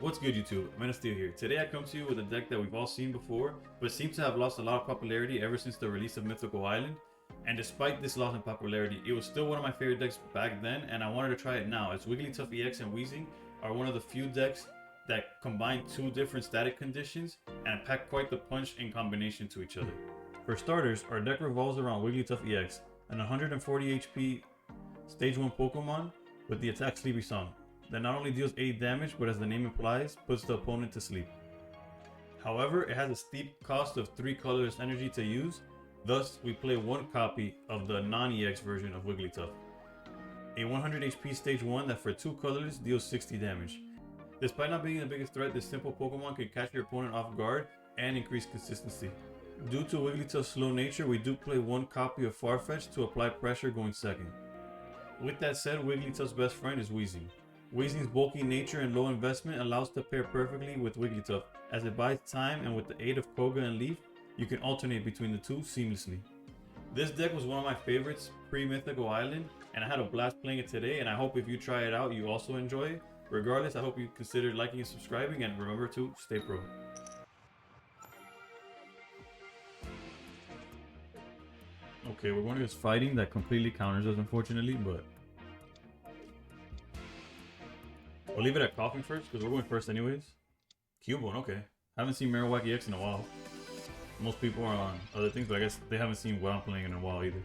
What's good, YouTube? Aerodactyl here. Today I come to you with a deck that we've all seen before, but seems to have lost a lot of popularity ever since the release of Mythical Island. And despite this loss in popularity, it was still one of my favorite decks back then, and I wanted to try it now, as Wigglytuff EX and Weezing are one of the few decks that combine two different static conditions and pack quite the punch in combination to each other. For starters, our deck revolves around Wigglytuff EX, an 140 HP Stage 1 Pokemon with the attack Sleepy Song, that not only deals 80 damage, but as the name implies, puts the opponent to sleep. However, it has a steep cost of 3 colorless energy to use, thus we play one copy of the non-EX version of Wigglytuff. A 100 HP Stage 1 that for 2 colorless deals 60 damage. Despite not being the biggest threat, this simple Pokemon can catch your opponent off guard and increase consistency. Due to Wigglytuff's slow nature, we do play one copy of Farfetch'd to apply pressure going second. With that said, Wigglytuff's best friend is Weezing. Weezing's bulky nature and low investment allows to pair perfectly with Wigglytuff, as it buys time, and with the aid of Koga and Leaf, you can alternate between the two seamlessly. This deck was one of my favorites pre-Mythical Island, and I had a blast playing it today, and I hope if you try it out, you also enjoy it. Regardless, I hope you consider liking and subscribing, and remember to stay pro. Okay, we're going against fighting that completely counters us, unfortunately, but we'll leave it at coughing first, because we're going first anyways. Cubone, okay. Haven't seen Marowak EX in a while. Most people are on other things, but I guess they haven't seen what I'm playing in a while either.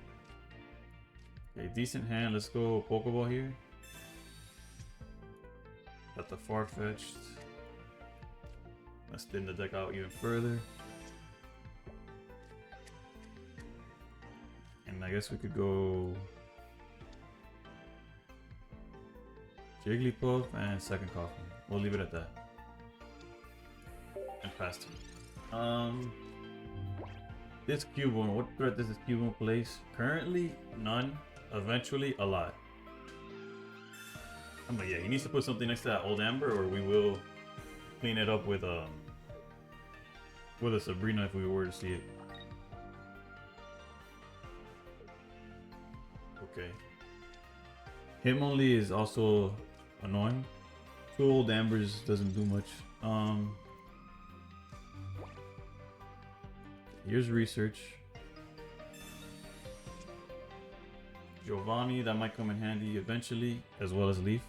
Okay, decent hand. Let's go Pokeball here. Got the Farfetch'd. Let's thin the deck out even further. And I guess we could go Jigglypuff and second Coffin. We'll leave it at that. And pass turn. This Cubone, what threat does this Cubone place? Currently, none. Eventually, a lot. I'm like, yeah, he needs to put something next to that old Amber, or we will clean it up with a Sabrina if we were to see it. Okay. Him only is also annoying. 2 old Ambers doesn't do much. Here's research. Giovanni, that might come in handy eventually, as well as Leaf.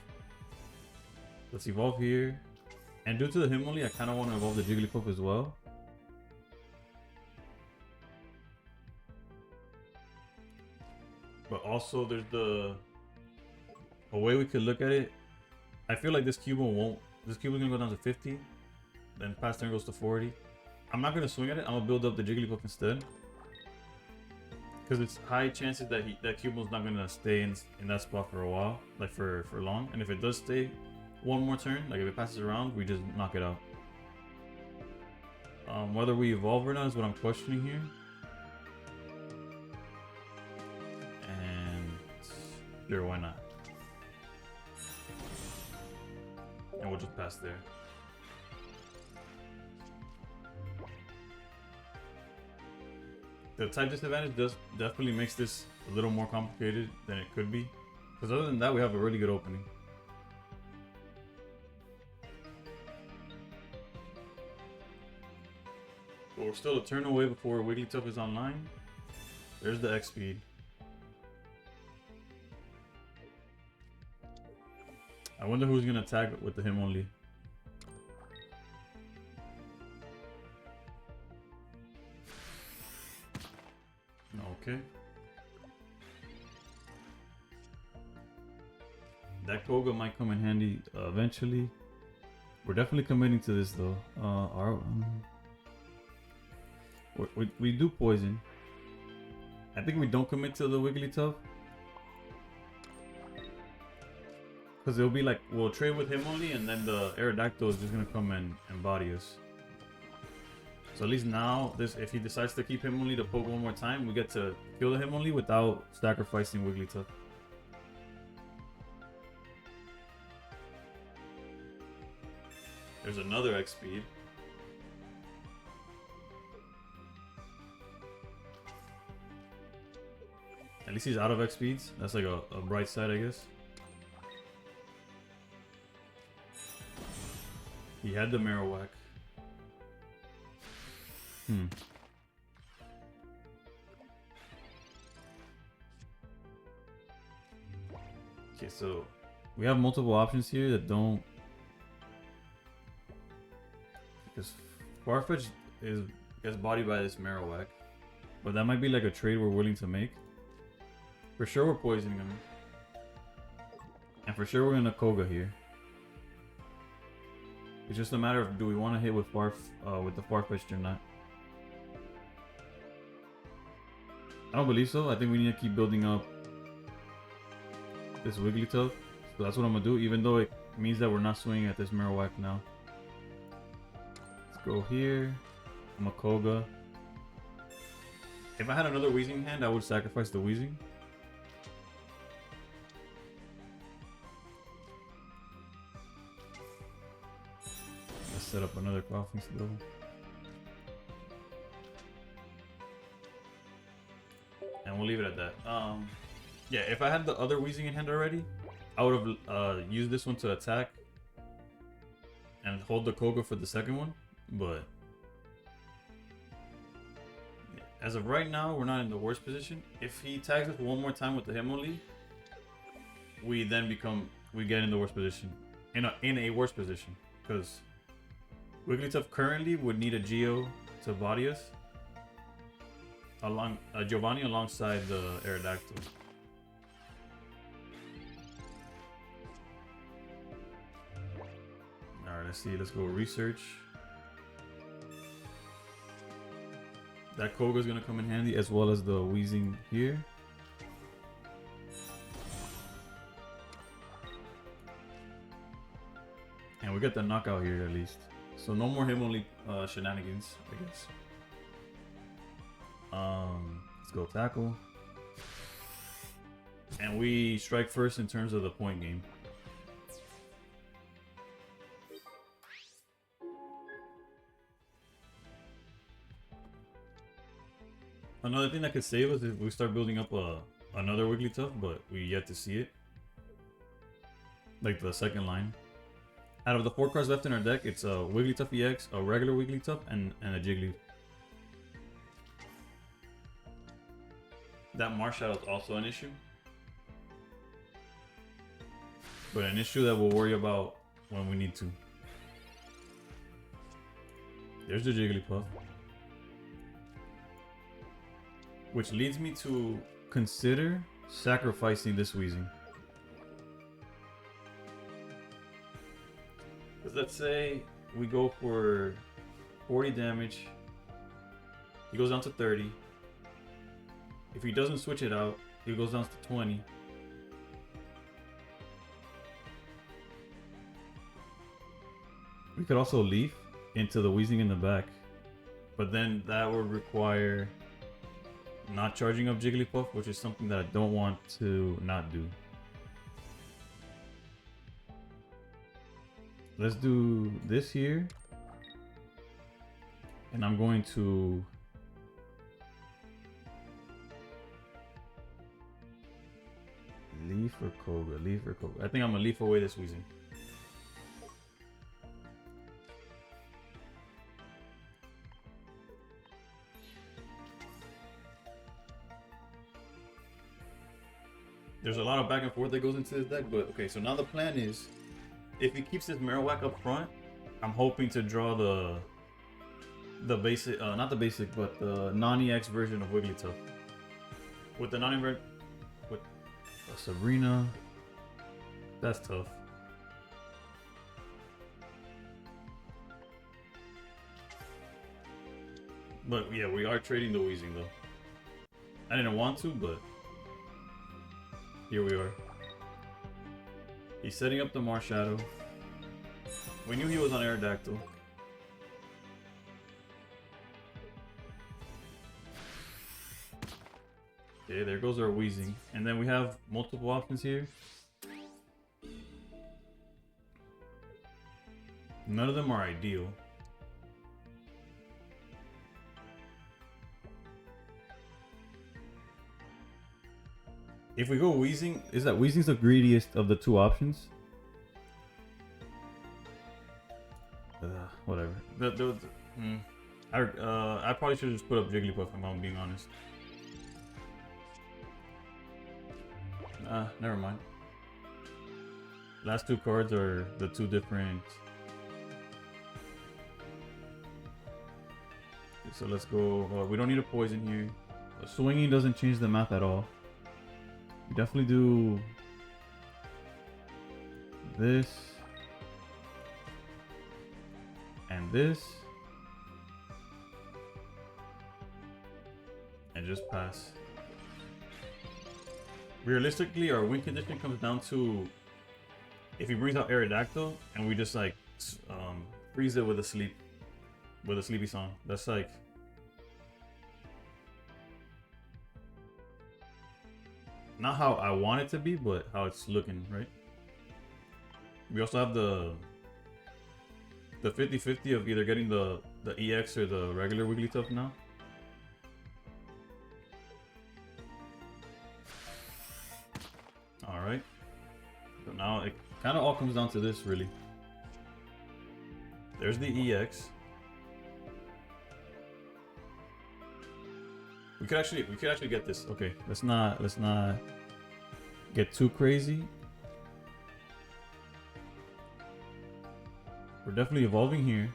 Let's evolve here. And due to the him only, I kind of want to evolve the Jigglypuff as well. But also there's a way we could look at it. I feel like this Cubone's gonna go down to 50. Then past turn goes to 40. I'm not gonna swing at it. I'm gonna build up the Jigglypuff instead, because it's high chances that Cubone's not gonna stay in that spot for a while, like for long. And if it does stay one more turn, like if it passes around, we just knock it out. Whether we evolve or not is what I'm questioning here. And sure, why not? And we'll just pass there. The type disadvantage definitely makes this a little more complicated than it could be. Because other than that, we have a really good opening. But we're still a turn away before Wigglytuff is online. There's the X speed. I wonder who's gonna attack with the him only. Okay. That Koga might come in handy eventually. We're definitely committing to this though. We do poison. I think we don't commit to the Wigglytuff, because it'll be like we'll trade with him only, and then the Aerodactyl is just gonna come and body us. So at least now, if he decides to keep him only to poke one more time, we get to kill the him only without sacrificing Wigglytuff. There's another X speed. At least he's out of X speeds. That's like a bright side, I guess. He had the Marowak. Okay, so we have multiple options here that don't. Because Farfetch'd gets bodied by this Marowak, but that might be like a trade we're willing to make. For sure, we're poisoning him, and for sure, we're gonna Koga here. It's just a matter of do we want to hit with the Farfetch'd or not. I don't believe so. I think we need to keep building up this Wigglytuff. So that's what I'm gonna do, even though it means that we're not swinging at this Marowak now. Let's go here. I'm a Koga. If I had another Weezing hand, I would sacrifice the Weezing. Let's set up another coughing spell. And we'll leave it at that. Yeah, if I had the other Weezing in hand already, I would have used this one to attack and hold the Koga for the second one. But as of right now, we're not in the worst position. If he tags us one more time with the Hitmonlee, we get in the worst position. In a worse position. Because Wigglytuff currently would need a Geo to body us. Giovanni alongside the Aerodactyl. Alright, let's see. Let's go research. That Koga is going to come in handy as well as the Weezing here. And we get the knockout here at least. So no more Hitmonlee shenanigans, I guess. Let's go tackle. And we strike first in terms of the point game. Another thing that could save us is if we start building up another Wigglytuff, but we yet to see it. Like the second line. Out of the 4 cards left in our deck, it's a Wigglytuff EX, a regular Wigglytuff, and a Jiggly. That Marshadow is also an issue. But an issue that we'll worry about when we need to. There's the Jigglypuff. Which leads me to consider sacrificing this Weezing. Because let's say we go for 40 damage. He goes down to 30. If he doesn't switch it out, he goes down to 20. We could also leaf into the Weezing in the back. But then that would require not charging up Jigglypuff, which is something that I don't want to not do. Let's do this here. And I'm going to leaf or Koga, leaf or Koga. I think I'm gonna leaf away this Weezing. There's a lot of back and forth that goes into this deck, but okay, so now the plan is, if he keeps his Marowak up front, I'm hoping to draw the basic, not the basic, but the non-EX version of Wigglytuff. With the non-EX, with Sabrina, that's tough. But yeah, we are trading the Weezing though. I didn't want to, but here we are. He's setting up the Marshadow. We knew he was on Aerodactyl. Okay, there goes our Weezing. And then we have multiple options here. None of them are ideal. If we go Weezing, is that Weezing's the greediest of the two options? Whatever. I probably should have just put up Jigglypuff if I'm being honest. Never mind. Last two cards are the two different. Okay, so let's go. We don't need a poison here. Swinging doesn't change the math at all. We definitely do this and this and just pass. Realistically, our win condition comes down to if he brings out Aerodactyl and we just like freeze it with a sleepy song. That's like not how I want it to be, but how it's looking, right? We also have the 50-50 of either getting the EX or the regular Wigglytuff now. Alright. So now it kind of all comes down to this, really. There's the EX. We could actually get this. Okay, let's not get too crazy. We're definitely evolving here.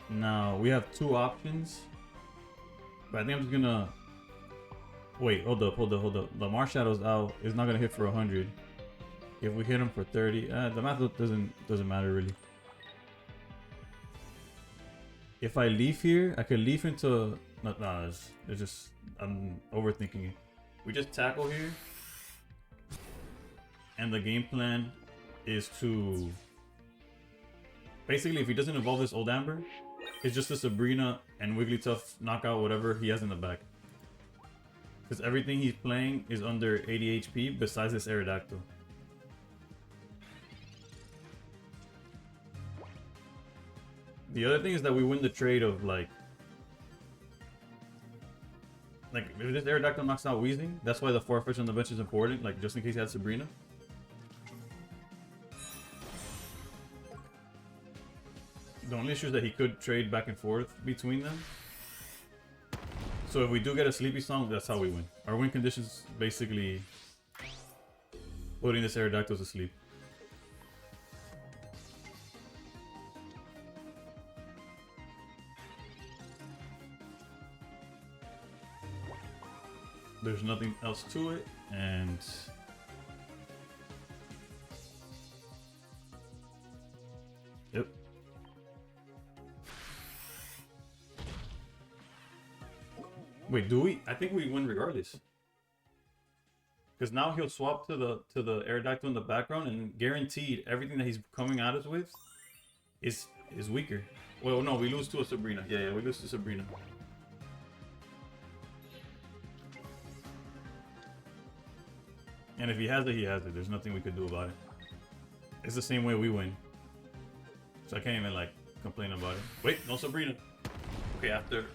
Now we have two options, but I think I'm just gonna wait. Hold up. The Marshallow's out. It's not gonna hit for 100. If we hit him for 30, the math doesn't matter really. If I leave here, I could leave into it's just I'm overthinking it. We just tackle here, and the game plan is to basically, if he doesn't evolve this old Amber, it's just a Sabrina and Wigglytuff knock out whatever he has in the back. Because everything he's playing is under 80 HP besides this Aerodactyl. The other thing is that we win the trade of like if this Aerodactyl knocks out Weezing, that's why the Farfetch'd on the bench is important, like just in case he has Sabrina. The only issue is that he could trade back and forth between them. So if we do get a Sleepy Song, that's how we win. Our win conditions basically putting this Aerodactyl to sleep. There's nothing else to it, and yep. Wait, do we? I think we win regardless. Because now he'll swap to the Aerodactyl in the background, and guaranteed everything that he's coming at us with is weaker. Well, no, we lose to a Sabrina. Yeah, we lose to Sabrina. And if he has it, he has it. There's nothing we could do about it. It's the same way we win. So I can't even like complain about it. Wait, no Sabrina. Okay, after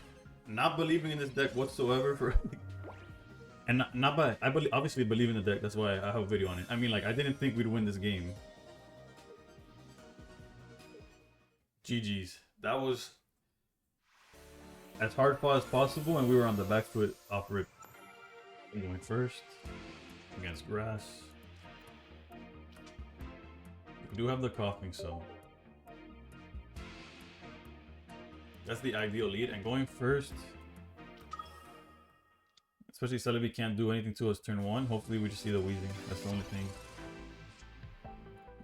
not believing in this deck whatsoever for and not by obviously believe in the deck, that's why I have a video on it. I mean, like, I didn't think we'd win this game. GG's. That was as hard fought as possible, and we were on the back foot off rip. I'm going first against grass. We do have the coughing, so that's the ideal lead. And going first, especially Celebi can't do anything to us turn one. Hopefully we just see the Weezing. That's the only thing.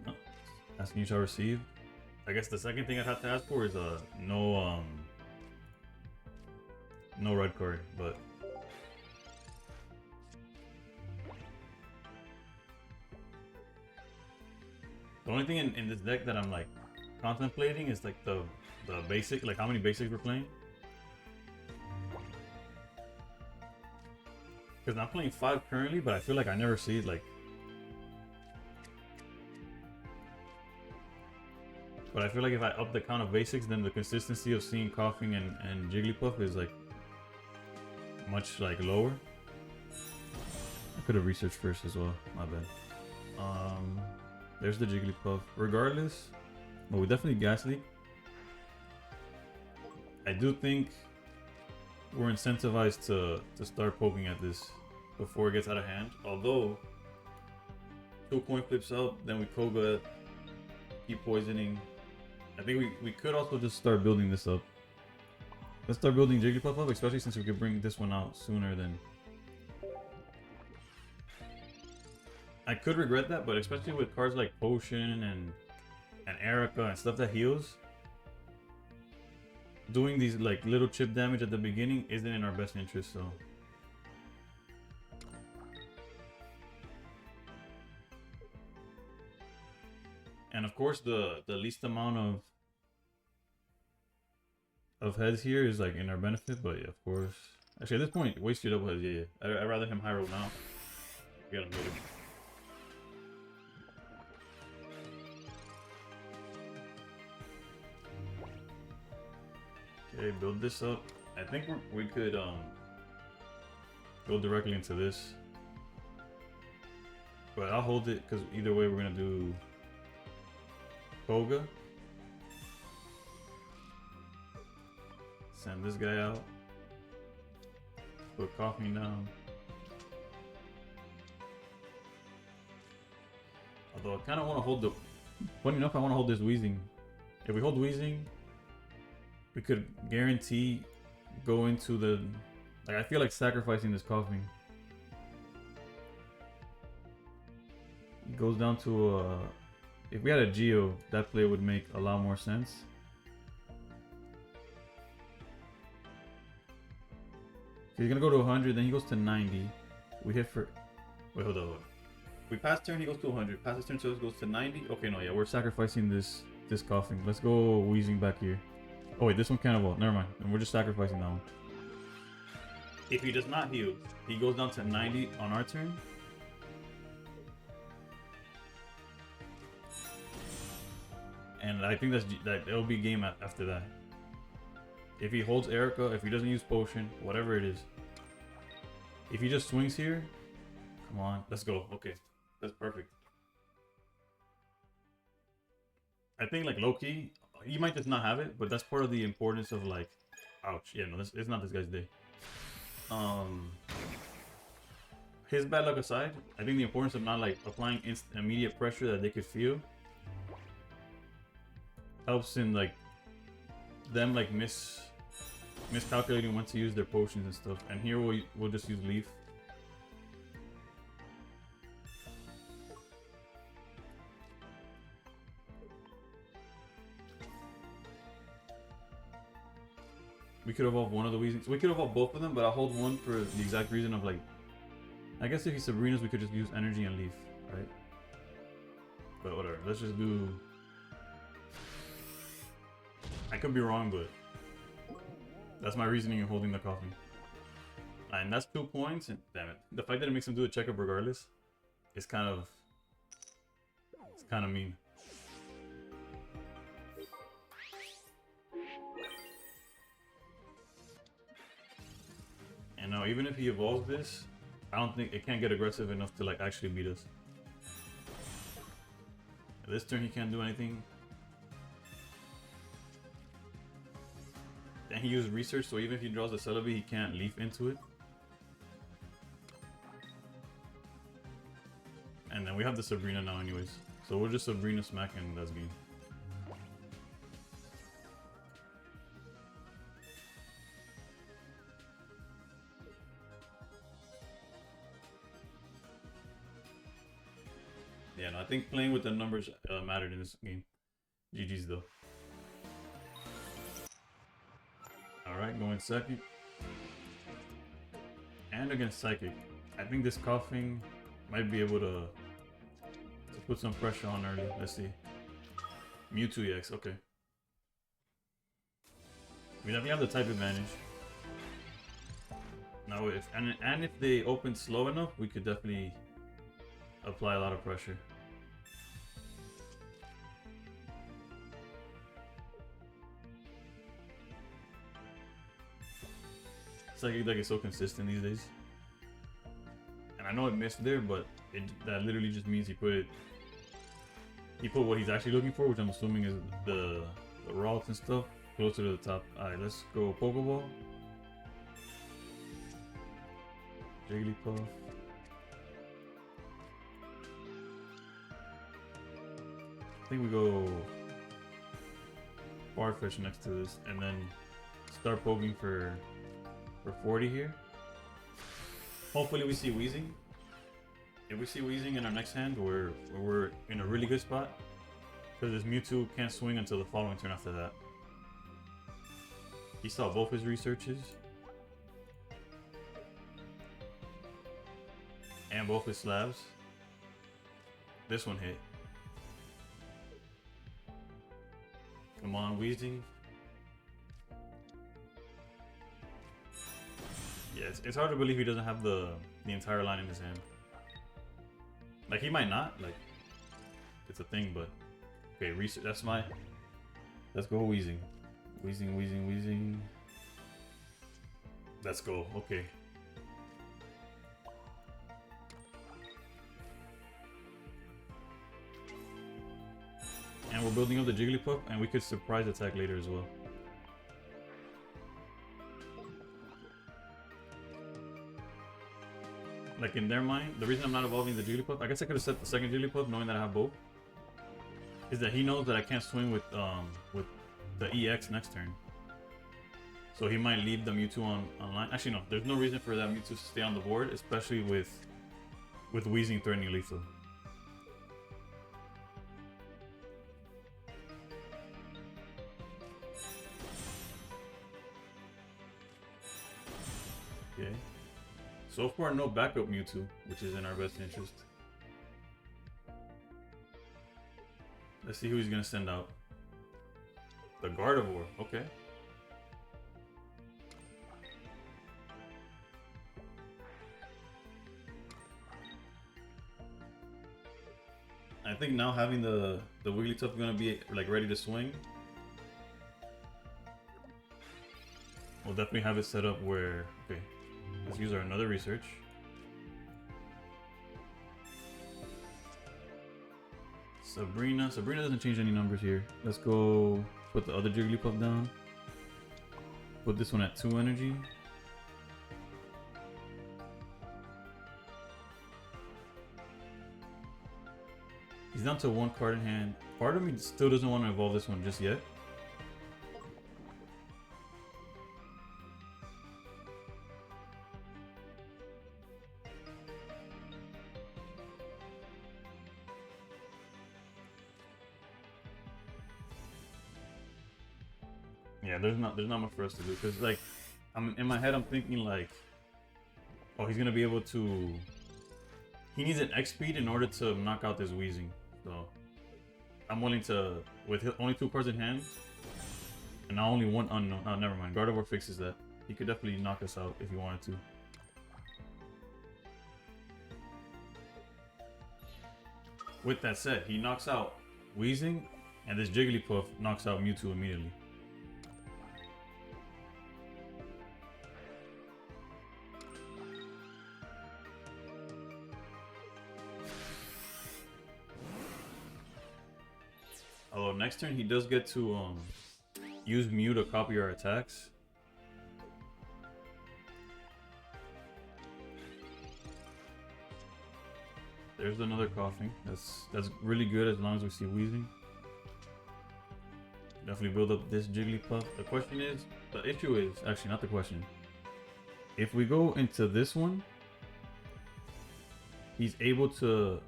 No. Asking you shall receive. I guess the second thing I'd have to ask for is no red card, but the only thing in this deck that I'm like contemplating is like the basic, like how many basics we're playing. Because I'm playing 5 currently, but I feel like I never see it like. But I feel like if I up the count of basics, then the consistency of seeing coughing and Jigglypuff is like much like lower. I could have researched first as well. My bad. There's the Jigglypuff. Regardless, but we definitely Gas Leak. I do think we're incentivized to start poking at this before it gets out of hand. Although 2 coin flips out, then we Koga, keep poisoning. I think we could also just start building this up. Let's start building Jigglypuff up, especially since we could bring this one out sooner than. I could regret that, but especially with cards like Potion and Erica and stuff that heals, doing these like little chip damage at the beginning isn't in our best interest. So and of course the least amount of heads here is like in our benefit, but yeah, of course. Actually, at this point, waste your double heads. Yeah. I'd rather him high roll now. We gotta move it. Okay, build this up. I think we could go directly into this, but I'll hold it because either way we're gonna do Koga. Send this guy out. Put Coffee down. Although I kind of want to hold the. Funny enough, I want to hold this Weezing. If we hold Weezing, we could guarantee go into the. Like, I feel like sacrificing this Coughing. It goes down to if we had a Geo, that play would make a lot more sense. He's gonna go to 100, then he goes to 90. We hit for. Wait, hold on. We pass turn, he goes to 100. Pass his turn, so it goes to 90. Okay, no, yeah, we're sacrificing this Coughing. Let's go Weezing back here. Oh wait, this one kind of well. Never mind. And we're just sacrificing that one. If he does not heal, he goes down to 90 on our turn. And I think that it'll be game after that. If he holds Erica, if he doesn't use Potion, whatever it is. If he just swings here, come on, let's go. Okay, that's perfect. I think like low-key, he might just not have it, but that's part of the importance of like, ouch, yeah, no, it's not this guy's day. His bad luck aside, I think the importance of not like applying immediate pressure that they could feel helps in like them like miscalculating when to use their potions and stuff. And here we'll just use Leaf. We could evolve one of the Weezings. We could evolve both of them, but I'll hold one for the exact reason of like, I guess if he's Sabrina's, we could just use Energy and Leaf, right? But whatever, let's just do. I could be wrong, but that's my reasoning in holding the Coughing. And that's 2 points, and damn it. The fact that it makes him do a checkup regardless is kind of mean. And now even if he evolves this, I don't think it can't get aggressive enough to like actually beat us. This turn he can't do anything. Then he used Research, so even if he draws a Celebi, he can't Leaf into it. And then we have the Sabrina now anyways. So we'll just Sabrina smack and that's game. Yeah, no, I think playing with the numbers mattered in this game. GG's though. Alright, going second. And against Psychic. I think this Coughing might be able to put some pressure on early. Let's see. Mewtwo EX, okay. We definitely have the type advantage. Now if they open slow enough, we could definitely apply a lot of pressure. Psychic deck is so consistent these days. And And I know it missed there, but that literally just means he put what he's actually looking for, which I'm assuming is the routes and stuff, closer to the top. Alright, let's go Pokeball. Jigglypuff. I think we go Farfetch'd next to this, and then start poking for 40 here. Hopefully we see Weezing. If we see Weezing in our next hand, we're in a really good spot, because this Mewtwo can't swing until the following turn after that. He saw both his researches and both his slabs. This one hit. Come on, Weezing. Yeah, it's hard to believe he doesn't have the entire line in his hand. Like, he might not, like, it's a thing, but okay, research. That's my. Let's go Weezing. Weezing. Let's go. Okay. And we're building up the Jigglypuff, and we could surprise attack later as well. Like, in their mind, the reason I'm not evolving the Jigglypuff, I guess I could have set the second Jigglypuff knowing that I have both, is that he knows that I can't swing with the EX next turn. So he might leave the Mewtwo online. Actually, no, there's no reason for that Mewtwo to stay on the board, especially with Weezing threatening lethal. Okay. So far, no backup Mewtwo, which is in our best interest. Let's see who he's gonna send out. The Gardevoir, okay. I think now having the Wigglytuff gonna be like ready to swing. We'll definitely have it set up where, okay, let's use our another research. Sabrina doesn't change any numbers here. Let's go put the other Jigglypuff down. Put this one at 2 energy. He's down to 1 card in hand. Part of me still doesn't want to evolve this one just yet. Yeah, there's not much for us to do, because like in my head I'm thinking like, oh, he's gonna be able to. He needs an X speed in order to knock out this Weezing. So I'm willing to, with only 2 cards in hand, and now only 1 unknown. Oh, never mind. Gardevoir fixes that. He could definitely knock us out if he wanted to. With that said, he knocks out Weezing, and this Jigglypuff knocks out Mewtwo immediately. Although next turn he does get to use Mew to copy our attacks. There's another coughing. That's really good as long as we see Weezing. Definitely build up this Jigglypuff. The issue is, actually not the question. If we go into this one, he's able to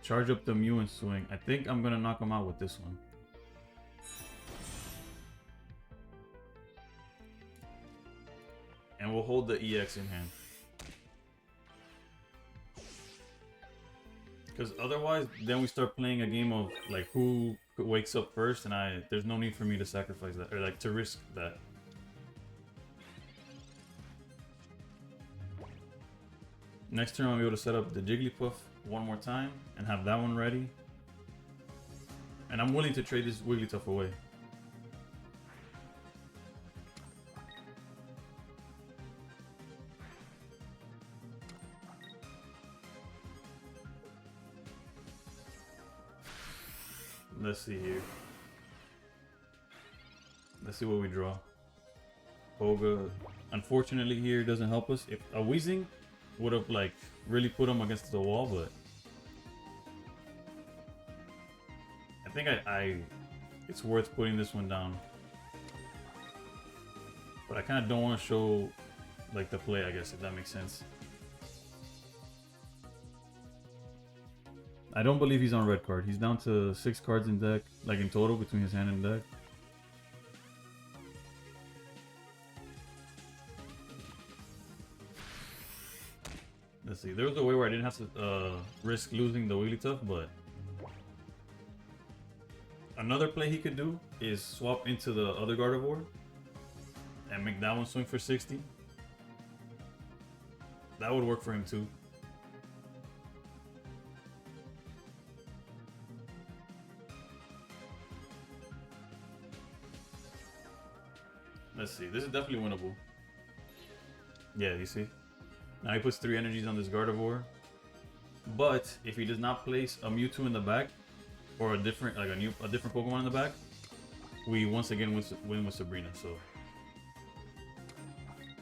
charge up the Mew and swing. I think I'm gonna knock him out with this one. And we'll hold the EX in hand. Because otherwise, then we start playing a game of like who wakes up first, and there's no need for me to sacrifice that, or like to risk that. Next turn I'll be able to set up the Jigglypuff one more time and have that one ready. And I'm willing to trade this Wigglytuff away. Let's see here. Let's see what we draw. Poga, unfortunately, here doesn't help us. If a Weezing would have like really put him against the wall, but I think it's worth putting this one down. But I kind of don't want to show like the play, I guess, if that makes sense. I don't believe he's on red card. He's down to 6 cards in deck, like in total between his hand and deck. Let's see. There was a way where I didn't have to risk losing the Wigglytuff, but another play he could do is swap into the other Gardevoir and make that one swing for 60. That would work for him too. Let's see. This is definitely winnable. Yeah, you see? Now he puts 3 energies on this Gardevoir. But if he does not place a Mewtwo in the back, or a different Pokemon in the back, we once again win with Sabrina. So,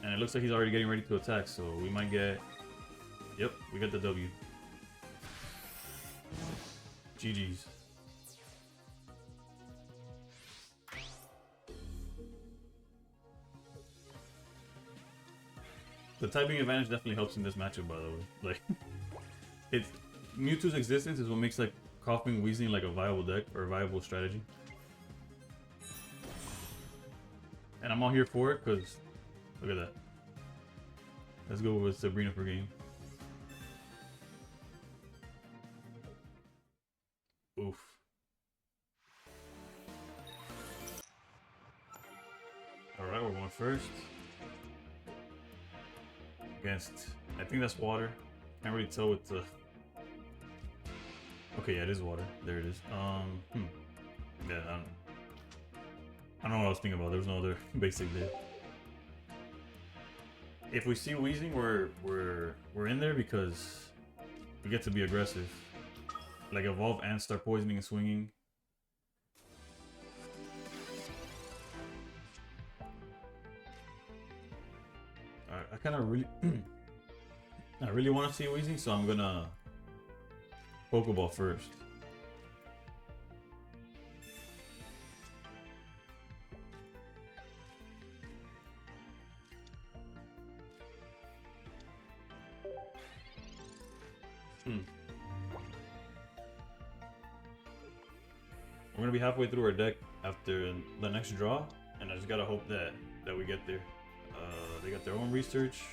and it looks like he's already getting ready to attack. So we might get. Yep, we got the W. GG's. The typing advantage definitely helps in this matchup, by the way. Like, it's Mewtwo's existence is what makes like Coughing Weezing like a viable deck or a viable strategy. And I'm all here for it because look at that. Let's go with Sabrina per game. Oof. Alright, we're going first. Against, I think that's water. Can't really tell with the. Okay, yeah, it is water. There it is. Yeah, I don't know what I was thinking about. There was no other basic there. If we see Weezing, we're in there because we get to be aggressive. Like evolve and start poisoning and swinging. Alright, I kind of really, I really want to see Weezing, so I'm gonna Pokeball first. We're gonna be halfway through our deck after the next draw, and I just gotta hope that we get there. They got their own research.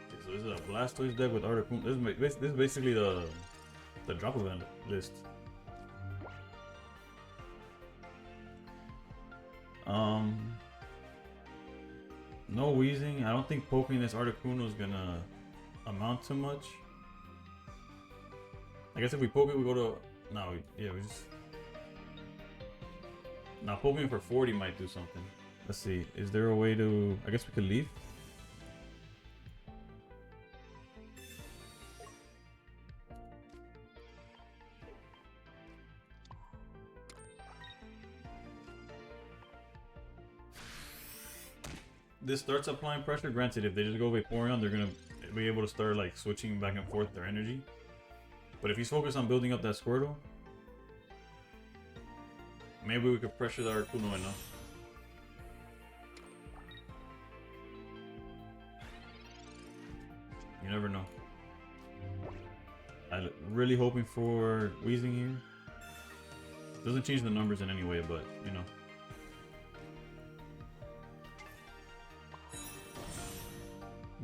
Okay, so this is a Blastoise deck with Aerodactyl. This is basically the drop event list. No Weezing. I don't think poking this Articuno is gonna amount to much. I guess if we poke it, we go to we just. Now poking for 40 might do something. Let's see. Is there a way to? I guess we could leave. This starts applying pressure. Granted, if they just go Vaporeon, they're gonna be able to start like switching back and forth their energy. But if he's focused on building up that Squirtle, maybe we could pressure the Articuno enough. You never know. I'm really hoping for Weezing here. Doesn't change the numbers in any way, but you know.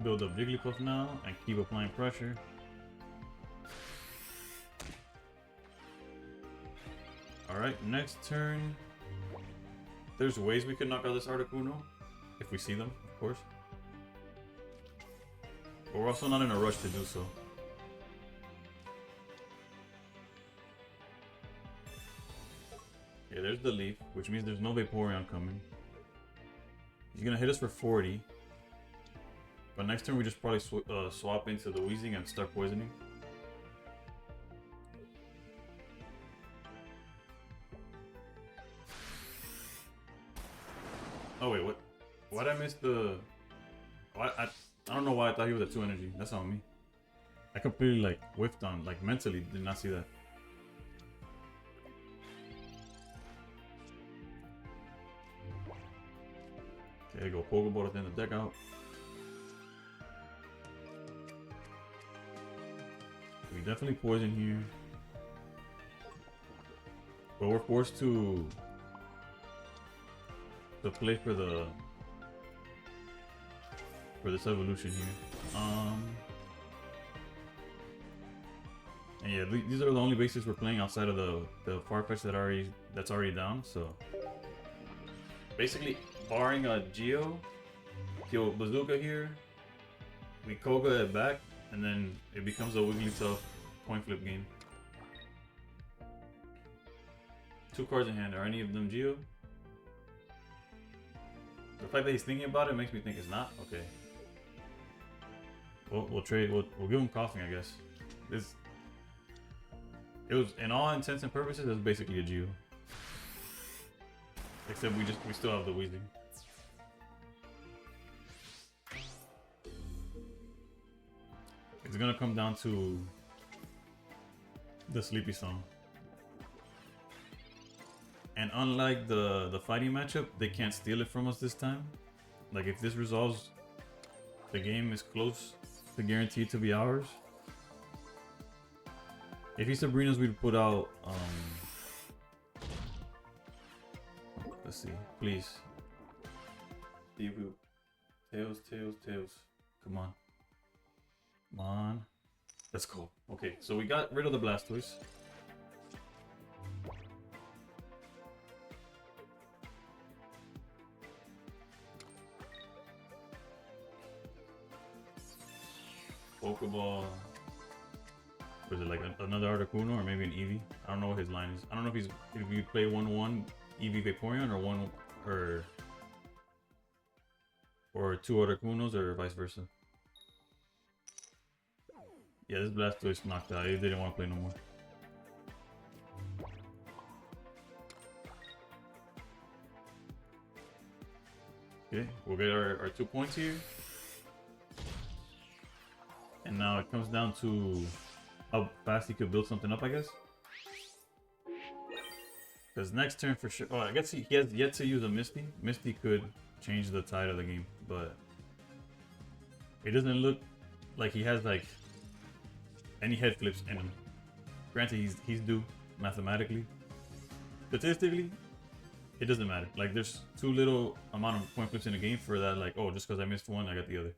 Build up Wigglytuff now and keep applying pressure. Alright, next turn. There's ways we could knock out this Articuno. If we see them, of course. But we're also not in a rush to do so. Yeah, there's the leaf, which means there's no Vaporeon coming. He's gonna hit us for 40. But next turn we just probably swap into the Weezing and start poisoning. Oh wait, what? Why'd I miss the... I don't know why I thought he was at 2 energy. That's on me. I completely like whiffed on, like mentally did not see that. Okay, go Pokeball at the end of the deck out. We definitely poison here. But we're forced to play for this evolution here. And yeah, these are the only bases we're playing outside of the farfetch'd that's already down. So basically, barring a Geo, kill Bazooka here, we Koga it back, and then it becomes a Wigglytuff coin flip game. 2 cards in hand. Are any of them Geo? The fact that he's thinking about it makes me think it's not. Okay. We'll trade. We'll give him coughing, I guess. It was, in all intents and purposes, it was basically a Geo. Except we still have the Weezing. It's gonna come down to the Sleepy Song. And unlike the fighting matchup, they can't steal it from us this time. Like if this resolves, the game is close to guaranteed to be ours. If he's Sabrina's, we'd put out let's see, please. Tails. Come on. Come on. Let's go. Okay, so we got rid of the Blastoise. Pokeball. Was it like another Articuno or maybe an Eevee? I don't know what his line is. I don't know if you play 1-1 Eevee Vaporeon or 2 Articunos or vice versa. Yeah, this Blastoise knocked out. He didn't want to play no more. Okay, we'll get our 2 points here. And now it comes down to how fast he could build something up, I guess. Because next turn for sure... Oh, I guess he has yet to use a Misty. Misty could change the tide of the game, but... It doesn't look like he has, like, any head flips in him. Granted, he's due, mathematically. Statistically, it doesn't matter. Like, there's too little amount of point flips in the game for that, like, oh, just because I missed one, I got the other.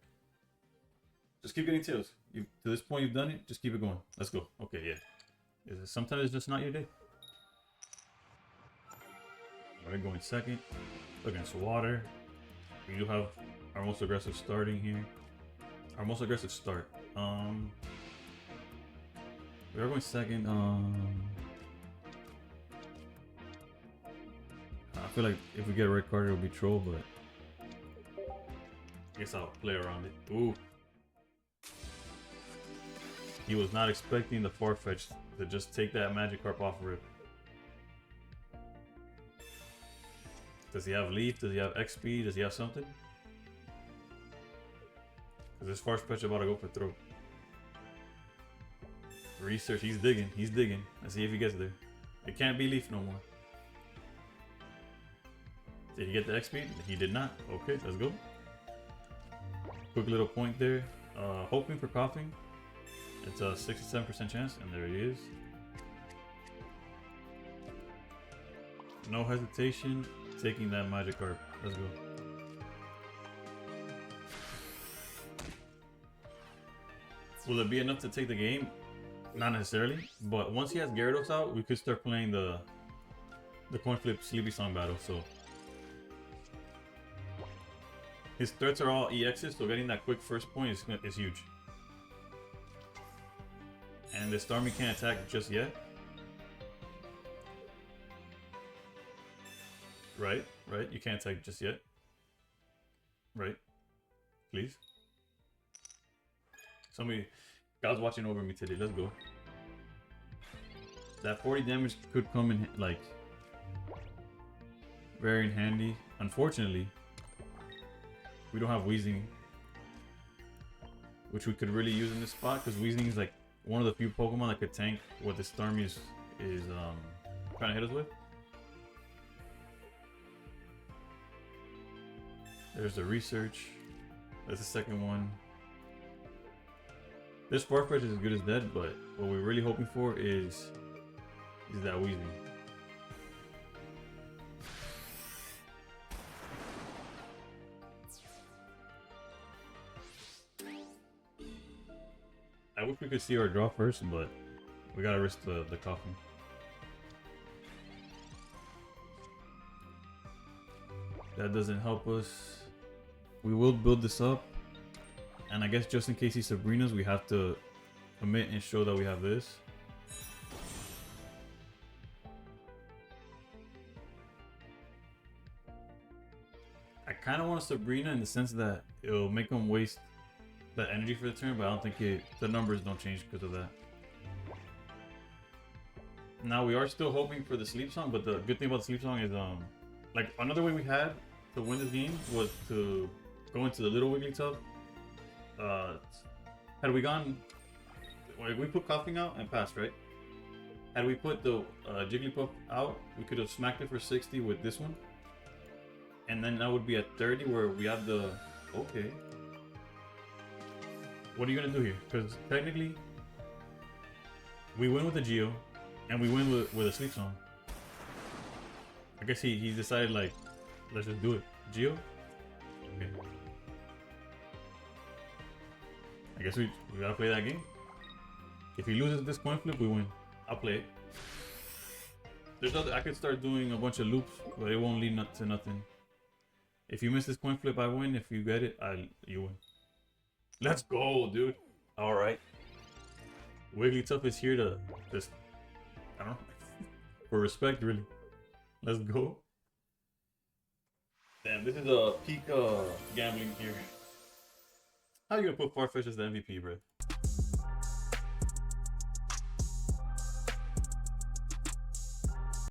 Just keep getting tails. To this point, you've done it. Just keep it going. Let's go. Okay, yeah. Sometimes it's just not your day. All right, going second against water. We do have our most aggressive starting here. Our most aggressive start. We are going second. I feel like if we get a red card, it'll be troll, but I guess I'll play around it. Ooh. He was not expecting the Farfetch'd to just take that Magikarp off rip. Does he have Leaf? Does he have XP? Does he have something? Because this Farfetch'd about to go for throat. Research, he's digging. Let's see if he gets there. It can't be Leaf no more. Did he get the XP? He did not. Okay, let's go. Quick little point there. Hoping for coughing. It's a 67% chance, and there he is. No hesitation, taking that Magikarp. Let's go. Will it be enough to take the game? Not necessarily, but once he has Gyarados out, we could start playing the coin flip Sleepy Song battle. So his threats are all EXs, so getting that quick first point is huge. And the Starmie can't attack just yet. Right, you can't attack just yet. Right, please. Somebody, God's watching over me today. Let's go. That 40 damage could come in like very in handy. Unfortunately, we don't have Weezing, which we could really use in this spot because Weezing is like one of the few Pokemon that could tank what this Starmie is trying to hit us with. There's the research. That's the second one. This Farfetch'd is as good as dead, but what we're really hoping for is that Weezing. I wish we could see our draw first, but we gotta risk the coffin. That doesn't help us. We will build this up, and I guess just in case he Sabrinas, we have to commit and show that we have this. I kind of want a Sabrina in the sense that it'll make him waste that energy for the turn, but I don't think the numbers don't change because of that. Now we are still hoping for the Sleep Song, but the good thing about the Sleep Song is like another way we had to win this game was to go into the little Wigglytuff. Had we gone, like we put Coughing out and passed, right? Had we put the Jigglypuff out, we could have smacked it for 60 with this one. And then that would be at 30 where we have the... Okay. What are you going to do here? Because technically, we win with a Geo, and we win with a Sleep Song. I guess he decided, like, let's just do it. Geo? Okay. I guess we gotta play that game. If he loses this coin flip, we win. I'll play it. There's other, I could start doing a bunch of loops, but it won't lead to nothing. If you miss this coin flip, I win. If you get it, you win. Let's go, dude. All right. Wigglytuff is here to just, I don't know, for respect, really. Let's go. Damn, this is a peak gambling here. How you gonna put Farfetch'd as the MVP, bro?